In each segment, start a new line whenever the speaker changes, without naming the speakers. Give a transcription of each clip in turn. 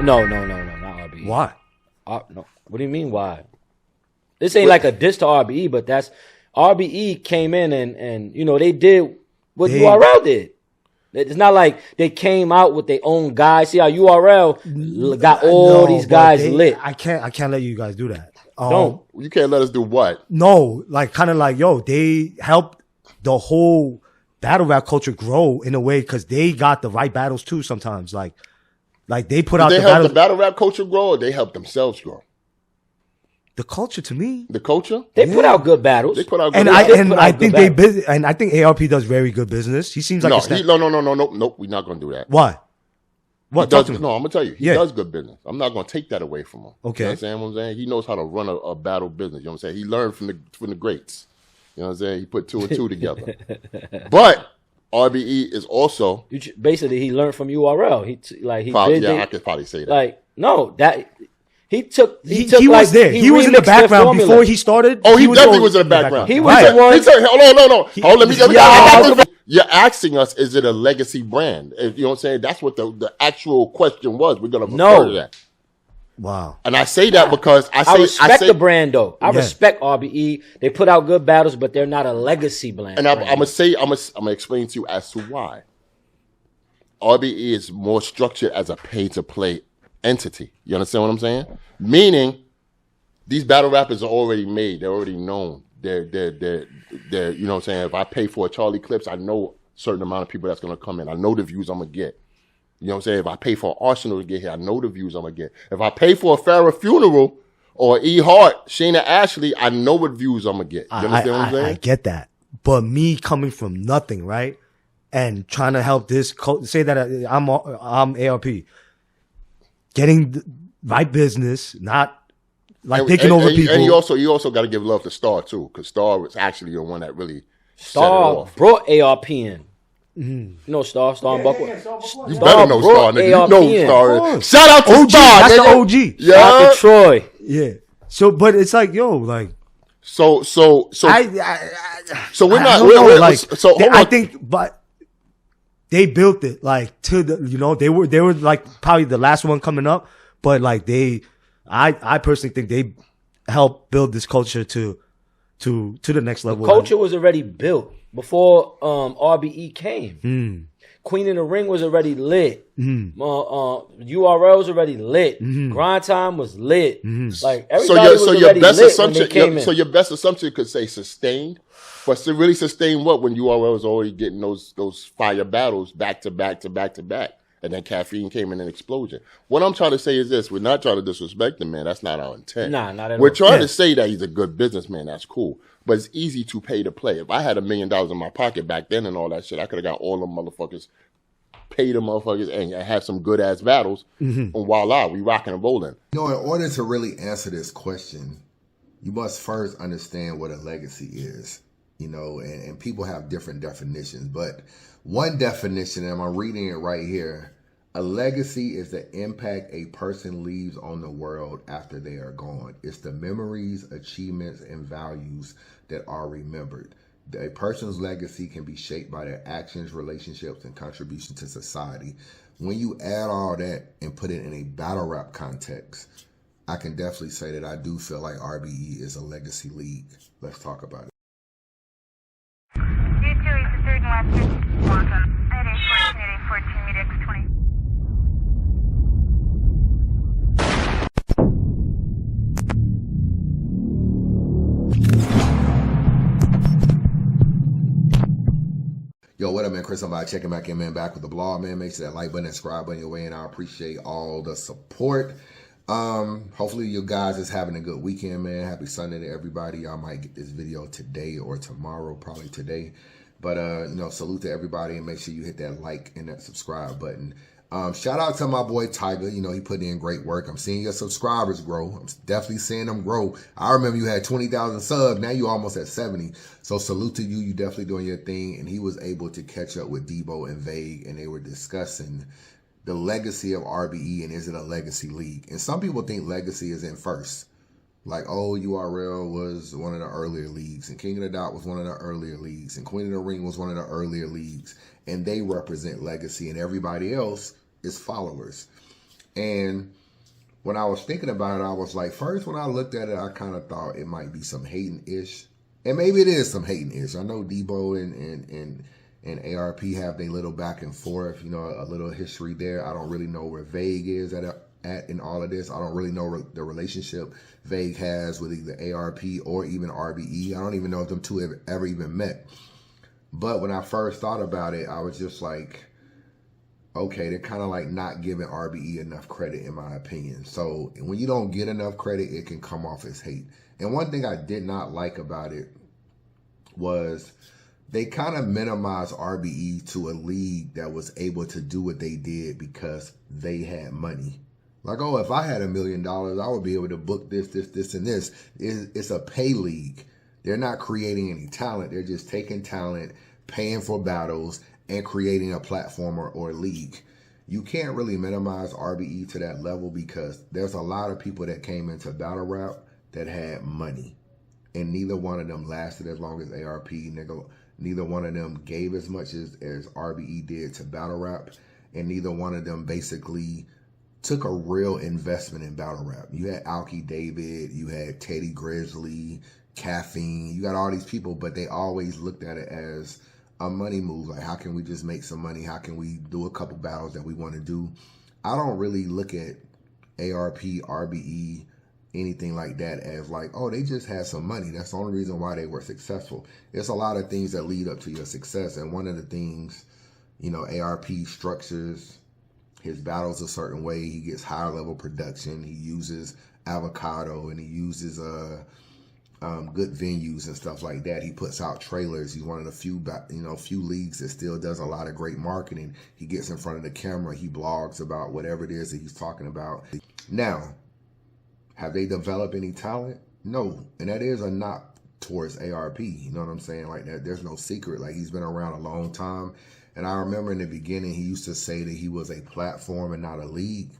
No, not RBE.
Why?
No. What do you mean why? This ain't like a diss to RBE, but that's RBE came in and you know they did what URL did. It's not like they came out with their own guys. See how URL got all these guys lit.
I can't let you guys do that.
You can't let us do what?
No, like kind of like they helped the whole battle rap culture grow in a way because they got the right battles too. Sometimes like they put out
they
the
help
battles.
the battle rap culture grow, or they help themselves grow.
The culture to me,
the culture,
they put out good battles.
They put out good
and I think ARP does very good business. He seems like
no. We're not gonna do that.
Why? What?
No, I'm gonna tell you. He does good business. I'm not gonna take that away from him.
Okay,
you know what I'm saying? He knows how to run a battle business. You know what I'm saying? He learned from the greats. You know what I'm saying? He put 2 and 2 together. But RBE is also
basically he learned from URL.
I could probably say that.
Like no, that. He
was there. He was in the background before he started.
Oh, he definitely was in the background.
He was the one.
Hold on, let me get You're asking us, is it a legacy brand? You know what I'm saying? That's what the actual question was. We're going to refer to that.
Wow.
And I say that because
I respect the brand, though. I respect RBE. They put out good battles, but they're not a legacy brand.
And I'm going to explain to you as to why. RBE is more structured as a pay-to-play entity. You understand what I'm saying? Meaning, these battle rappers are already made. They're already known. They're you know what I'm saying? If I pay for a Charlie Clips, I know a certain amount of people that's going to come in. I know the views I'm going to get. You know what I'm saying? If I pay for Arsenal to get here, I know the views I'm going to get. If I pay for a Farrah funeral or E. Hart, Shayna Ashley, I know what views I'm going to get. You understand what I'm saying?
I get that. But me coming from nothing, right? And trying to help this, say that I'm ARP. Getting the right business, not like taking over people.
And you also got to give love to Star too, because Star was actually the one that really
Star brought ARP in. You know Star and Buckle.
You better know Star, nigga. You know Star. Shout out to
OG,
Star,
that's
nigga.
the OG.
Yeah,
shout out to Troy.
Yeah. So, but it's like, yo, like.
So we're not.
I think, but. They built it like to the, you know, they were like probably the last one coming up, but like I personally think they helped build this culture to the next level.
The culture was already built before RBE came. Queen in the Ring was already lit. URL was already lit. Grind Time was lit. Like everybody was already lit when they came in.
So your best assumption could say sustained. But to really sustain what when URL was already getting those fire battles back to back to back to back, and then Caffeine came in an explosion. What I'm trying to say is this: we're not trying to disrespect the man. That's not our intent.
Nah, not at all.
We're trying to say that he's a good businessman. That's cool, but it's easy to pay to play. If I had $1 million in my pocket back then and all that shit, I could have got all them motherfuckers, pay them motherfuckers, and have some good ass battles. And voila, we rocking and rolling.
You know, in order to really answer this question, you must first understand what a legacy is. You know, and people have different definitions, but one definition, and I'm reading it right here, a legacy is the impact a person leaves on the world after they are gone. It's the memories, achievements, and values that are remembered. A person's legacy can be shaped by their actions, relationships, and contribution to society. When you add all that and put it in a battle rap context, I can definitely say that I do feel like RBE is a legacy league. Let's talk about it. Yo, what up, man? Chris, I'm checking back in, man. Back with the blog, man. Make sure that like button and subscribe button your way, and I appreciate all the support. Hopefully you guys is having a good weekend, man. Happy Sunday to everybody. I might get this video today or tomorrow, probably today. But, you know, salute to everybody, and make sure you hit that like and that subscribe button. Shout out to my boy Tiger. You know, he put in great work. I'm seeing your subscribers grow. I'm definitely seeing them grow. I remember you had 20,000 subs. Now you almost at 70. So salute to you. You definitely doing your thing. And he was able to catch up with Debo and Vague, and they were discussing the legacy of RBE and is it a legacy league? And some people think legacy is in first. Like, oh, URL was one of the earlier leagues, and King of the Dot was one of the earlier leagues, and Queen of the Ring was one of the earlier leagues, and they represent legacy, and everybody else is followers. And when I was thinking about it, I was like, first when I looked at it, I kind of thought it might be some hating-ish. And maybe it is some hating-ish. I know Debo and ARP have their little back and forth, a little history there. I don't really know where Vague is at in all of this. I don't really know the relationship Vague has with either ARP or even RBE. I don't even know if them two have ever even met. But when I first thought about it, I was just like, okay, they're kind of like not giving RBE enough credit, in my opinion. So when you don't get enough credit, it can come off as hate. And one thing I did not like about it was they kind of minimized RBE to a league that was able to do what they did because they had money. Like, oh, if I had $1 million, I would be able to book this, and this. It's a pay league. They're not creating any talent. They're just taking talent, paying for battles, and creating a platform or league. You can't really minimize RBE to that level because there's a lot of people that came into battle rap that had money. And neither one of them lasted as long as ARP. Neither one of them gave as much as RBE did to battle rap. And neither one of them basically took a real investment in battle rap. You had Alki David, you had Teddy Grizzly, Caffeine. You got all these people, but they always looked at it as a money move. Like, how can we just make some money? How can we do a couple battles that we want to do? I don't really look at ARP, RBE, anything like that as like, oh, they just had some money. That's the only reason why they were successful. It's a lot of things that lead up to your success. And one of the things, ARP structures his battles a certain way. He gets higher level production. He uses avocado and he uses good venues and stuff like that. He puts out trailers. He's one of the few leagues that still does a lot of great marketing. He gets in front of the camera. He blogs about whatever it is that he's talking about. Now, have they developed any talent? No. And that is a knock towards ARP. You know what I'm saying? Like that, there's no secret. Like, he's been around a long time. And I remember in the beginning, he used to say that he was a platform and not a league.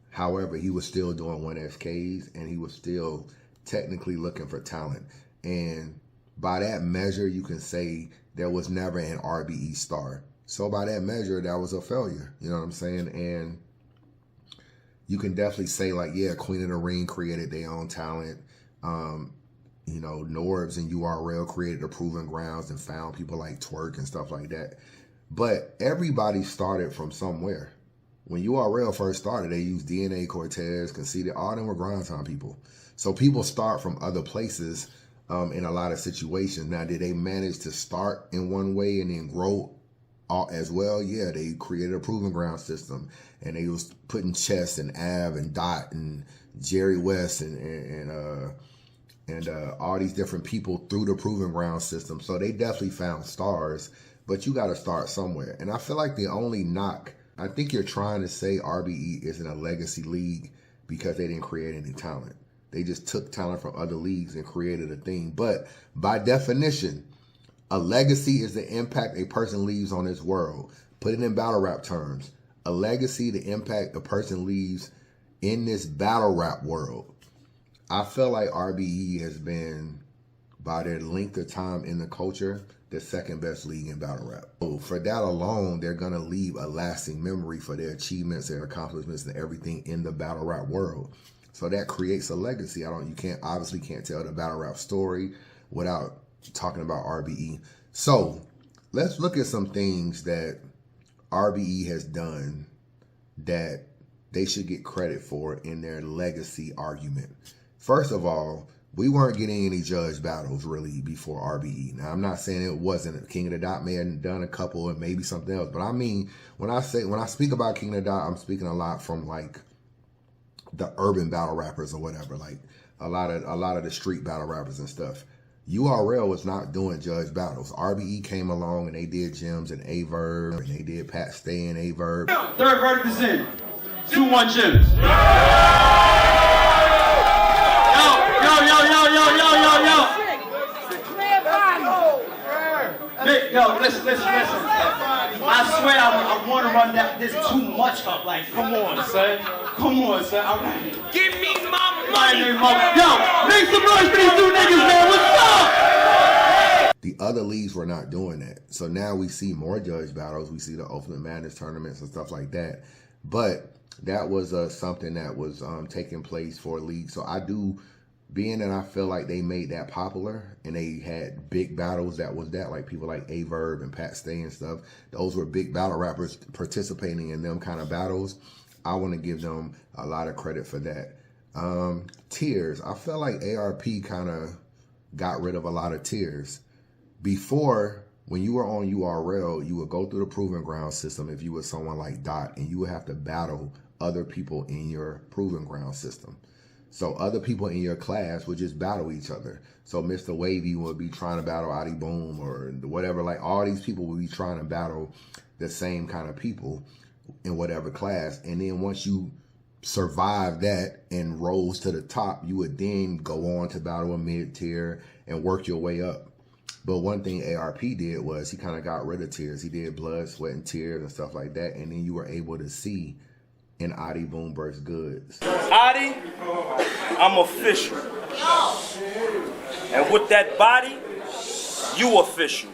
However, he was still doing 1SKs and he was still technically looking for talent. And by that measure, you can say there was never an RBE star. So by that measure, that was a failure. You know what I'm saying? And you can definitely say, like, yeah, Queen of the Ring created their own talent. Norbs and URL created the Proving Grounds and found people like Twerk and stuff like that. But everybody started from somewhere. When URL first started, they used DNA, Cortez, Conceited, all them were grind time people. So people start from other places in a lot of situations. Now, did they manage to start in one way and then grow as well? Yeah, they created a Proving Ground system, and they was putting Chess and Av and Dot and Jerry West and all these different people through the Proving Ground system. So they definitely found stars, but you got to start somewhere. And I feel like the only knock, I think you're trying to say RBE isn't a legacy league because they didn't create any talent. They just took talent from other leagues and created a thing. But by definition, a legacy is the impact a person leaves on this world. Put it in battle rap terms. A legacy, the impact a person leaves in this battle rap world. I feel like RBE has been, by their length of time in the culture, the second best league in battle rap. So for that alone, they're going to leave a lasting memory for their achievements, their accomplishments, and everything in the battle rap world. So that creates a legacy. You can't tell the battle rap story without talking about RBE. So let's look at some things that RBE has done that they should get credit for in their legacy argument. First of all, we weren't getting any judge battles really before RBE. Now, I'm not saying it wasn't. King of the Dot may have done a couple and maybe something else. But I mean, when I speak about King of the Dot, I'm speaking a lot from like the urban battle rappers or whatever, like a lot of the street battle rappers and stuff. URL was not doing judge battles. RBE came along and they did Gems and A-Verb, and they did Pat Stay and A-Verb.
Third verdict is in. 2-1 Gems. Yo, listen. I swear I want to run this too much up. Like, come on, son. All right. Give me my money. Yo, make some noise for these two niggas, man. What's up?
The other leagues were not doing that. So now we see more judge battles. We see the Ultimate Madness tournaments and stuff like that. But that was something that was taking place for a league. So I do, being that I feel like they made that popular and they had big battles like people like Averb and Pat Stay and stuff. Those were big battle rappers participating in them kind of battles. I want to give them a lot of credit for that. Tiers. I felt like ARP kind of got rid of a lot of tiers. Before, when you were on URL, you would go through the Proving Ground system if you were someone like Dot, and you would have to battle other people in your Proving Ground system. So other people in your class would just battle each other. So Mr. Wavy would be trying to battle Adi Boom or whatever. Like all these people would be trying to battle the same kind of people in whatever class. And then once you survive that and rose to the top, you would then go on to battle a mid-tier and work your way up. But one thing ARP did was he kind of got rid of tiers. He did blood, sweat, and tears and stuff like that. And then you were able to see in Adi Boom vs. Goods.
Adi, I'm official. And with that body, you official.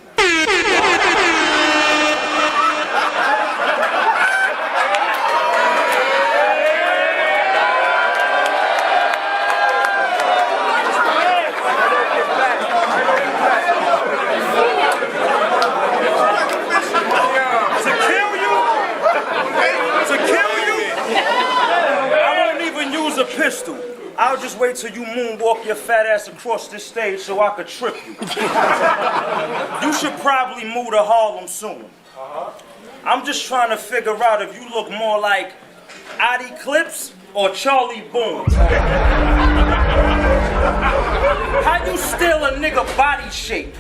Pistol. I'll just wait till you moonwalk your fat ass across this stage so I could trip you. You should probably move to Harlem soon. I'm just trying to figure out if you look more like Adi Clips or Charlie Boone. How you steal a nigga body shape?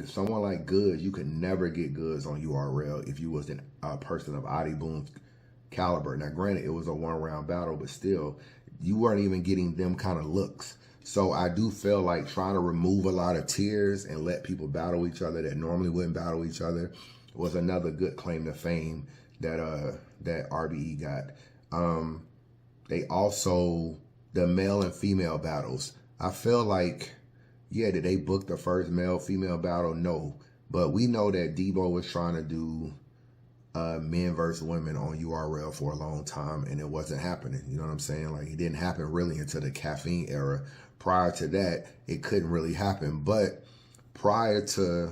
Someone like Goods, you could never get Goods on URL if you was a person of Adi Boom's caliber. Now, granted, it was a one-round battle, but still, you weren't even getting them kind of looks. So I do feel like trying to remove a lot of tiers and let people battle each other that normally wouldn't battle each other was another good claim to fame that that RBE got. They also, the male and female battles, I feel like, yeah, did they book the first male-female battle? No. But we know that Debo was trying to do men versus women on URL for a long time, and it wasn't happening. You know what I'm saying? Like, it didn't happen really until the caffeine era. Prior to that, it couldn't really happen. But prior to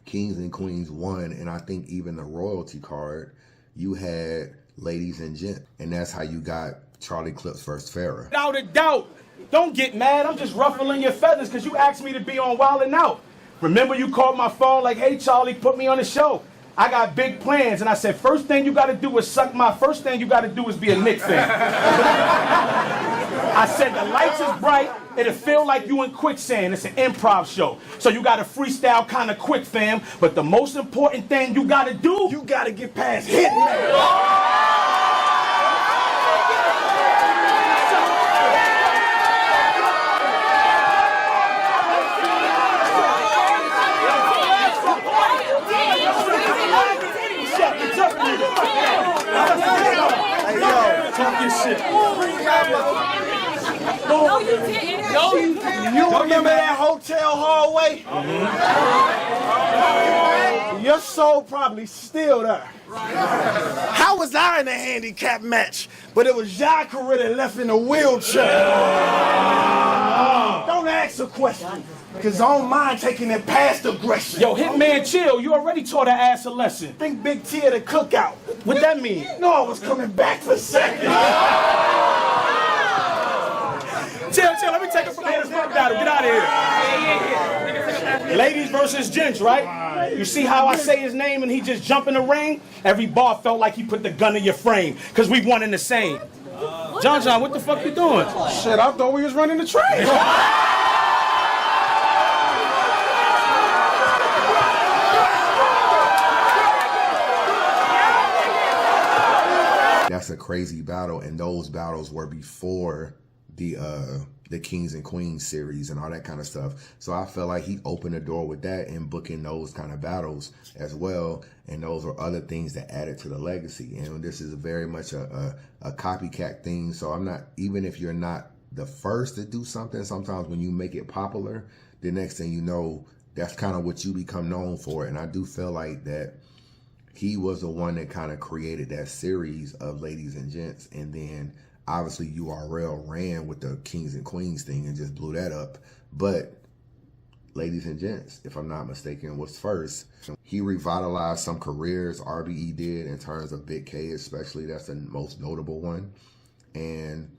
Kings and Queens 1, and I think even the royalty card, you had ladies and gents. And that's how you got Charlie Clips versus Farrah.
Without a doubt. Don't get mad. I'm just ruffling your feathers because you asked me to be on Wild 'N Out. Remember you called my phone like, hey, Charlie, put me on the show. I got big plans. And I said, first thing you got to do is suck my, first thing you got to do is be a Knicks fan. I said, the lights is bright. It'll feel like you in quicksand. It's an improv show. So you got to freestyle kind of quick, fam. But the most important thing you got to do, you got to get past Hitman. Talk your shit.
No, you didn't. No, you didn't.
You remember that hotel hallway? Your soul probably still there. How was I in a handicap match? But it was Jacare that left in a wheelchair. Don't ask a question, because I don't mind taking it past aggression. Yo, Hitman, chill. You already taught her ass a lesson. Think Big T at the cookout. What that mean? No, I was coming back for second. Chill. Let me take it from here. Get out of here. Ladies versus gents, right? You see how I say his name and he just jump in the ring? Every bar felt like he put the gun in your frame, because we one in the same. John, what the fuck you doing? Shit, I thought we was running the train.
That's a crazy battle, and those battles were before the Kings and Queens series and all that kind of stuff. So I felt like he opened the door with that and booking those kind of battles as well. And those were other things that added to the legacy. And this is very much a copycat thing. So I'm not, even if you're not the first to do something, sometimes when you make it popular, the next thing you know, that's kind of what you become known for. And I do feel like that he was the one that kind of created that series of Ladies and Gents. And then obviously URL ran with the Kings and Queens thing and just blew that up. But Ladies and Gents, if I'm not mistaken, was first. He revitalized some careers, RBE did, in terms of Big K especially. That's the most notable one. And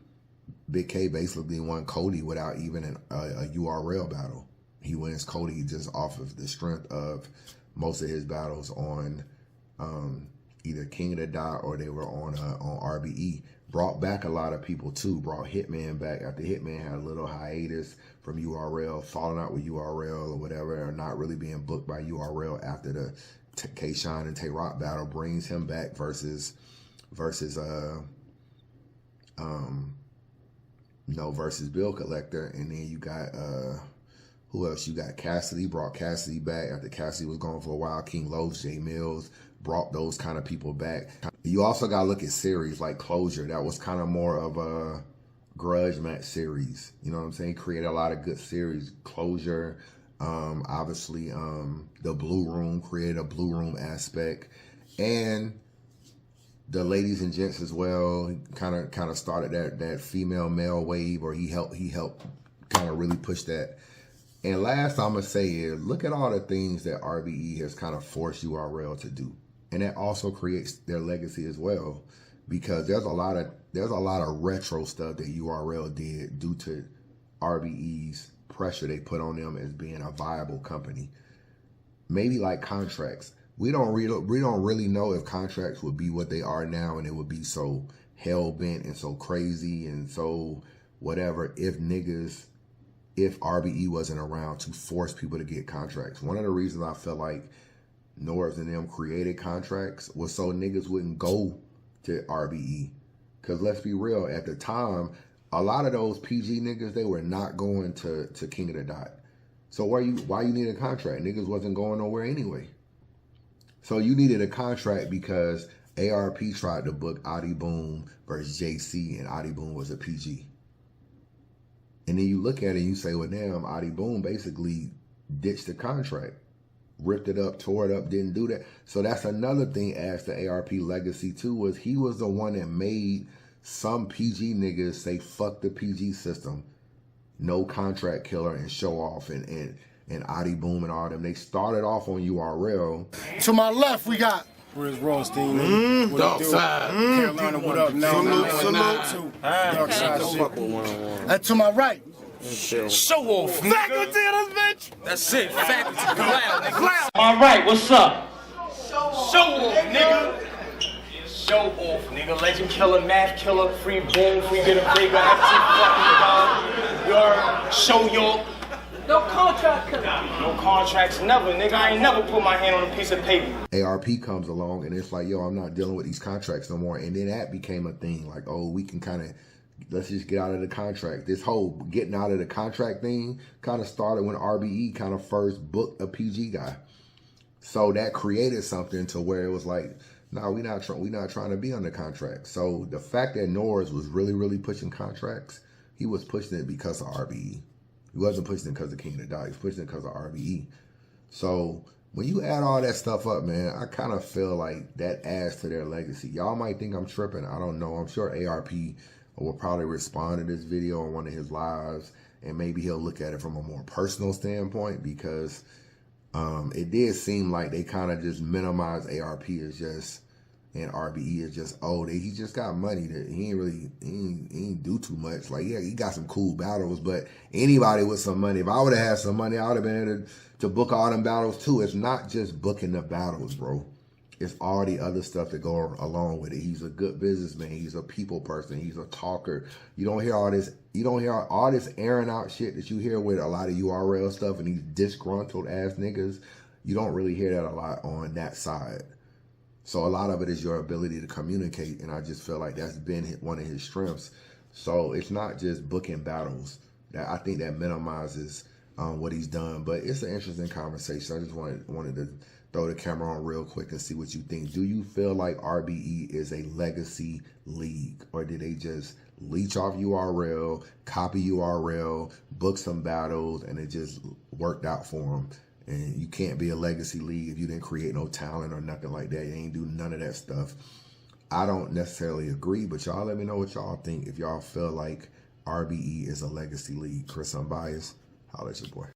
Big K basically won Cody without even a URL battle. He wins Cody just off of the strength of most of his battles on either King of the Dot or they were on RBE. Brought back a lot of people too. Brought Hitman back after Hitman had a little hiatus from URL, falling out with URL or whatever, or not really being booked by URL after the K-Shine and Tay-Rock battle. Brings him back versus Bill Collector. And then you got who else? You got Cassidy. Brought Cassidy back after Cassidy was gone for a while. King Los, J Mills brought those kind of people back. You also got to look at series like Closure. That was kind of more of a grudge match series. You know what I'm saying? Created a lot of good series. Closure, obviously, the Blue Room created a Blue Room aspect, and the Ladies and Gents as well. He kind of started that female male wave, or he helped kind of really push that. And last I'm gonna say is, look at all the things that RBE has kind of forced URL to do, and that also creates their legacy as well, because there's a lot of retro stuff that URL did due to RBE's pressure they put on them as being a viable company. Maybe like contracts. We don't really know if contracts would be what they are now, and it would be so hell bent and so crazy and so whatever if RBE wasn't around to force people to get contracts. One of the reasons I felt like Norris and them created contracts was so niggas wouldn't go to RBE. Because let's be real, at the time, a lot of those PG niggas, they were not going to King of the Dot. So why you need a contract? Niggas wasn't going nowhere anyway. So you needed a contract because ARP tried to book Adi Boom versus JC, and Adi Boom was a PG. And then you look at it and you say, well, damn, Adi Boom basically ditched the contract, ripped it up, tore it up, didn't do that. So that's another thing as the ARP legacy too, was he was the one that made some PG niggas say, fuck the PG system, no contract killer, and show off, and Adi Boom and all them. They started off on URL.
To my left, we got
Where's Rothstein?
Dark Side.
Carolina, what up now?
Salute. Dark Side shit. And to my right,
Show off, nigga.
faculty of this bitch.
That's it. Faculty. Clown, nigga.
All right, what's up?
Show off, nigga. Show off, nigga. Legend killer, math killer, free boom, free get a bigger, FT fucking your show your.
No contract killer.
No contracts, never, nigga. I ain't never put my hand on a piece of paper.
ARP comes along and it's like, yo, I'm not dealing with these contracts no more. And then that became a thing. Like, oh, we can kind of, let's just get out of the contract. This whole getting out of the contract thing kind of started when RBE kind of first booked a PG guy. So that created something to where it was like, no, we're not trying to be under contract. So the fact that Norris was really, really pushing contracts, he was pushing it because of RBE. He wasn't pushing it because of King of the Dot. He was pushing it because of RBE. So when you add all that stuff up, man, I kind of feel like that adds to their legacy. Y'all might think I'm tripping. I don't know. I'm sure ARP will probably respond to this video on one of his lives, and maybe he'll look at it from a more personal standpoint, because it did seem like they kind of just minimized ARP as just, and RBE is just, he just got money that he ain't do too much. Like, yeah, he got some cool battles, but anybody with some money, if I would have had some money, I would have been able to book all them battles too. It's not just booking the battles, bro. It's all the other stuff that go along with it. He's a good businessman. He's a people person. He's a talker. You don't hear all this airing out shit that you hear with a lot of URL stuff and these disgruntled ass niggas. You don't really hear that a lot on that side. So a lot of it is your ability to communicate, and I just feel like that's been one of his strengths. So it's not just booking battles. That I think that minimizes what he's done, but it's an interesting conversation. I just wanted to throw the camera on real quick and see what you think. Do you feel like RBE is a legacy league, or did they just leech off URL, copy URL, book some battles, and it just worked out for them? And you can't be a legacy league if you didn't create no talent or nothing like that. You ain't do none of that stuff. I don't necessarily agree, but y'all let me know what y'all think. If y'all feel like RBE is a legacy league. Chris Unbias, holla at your boy.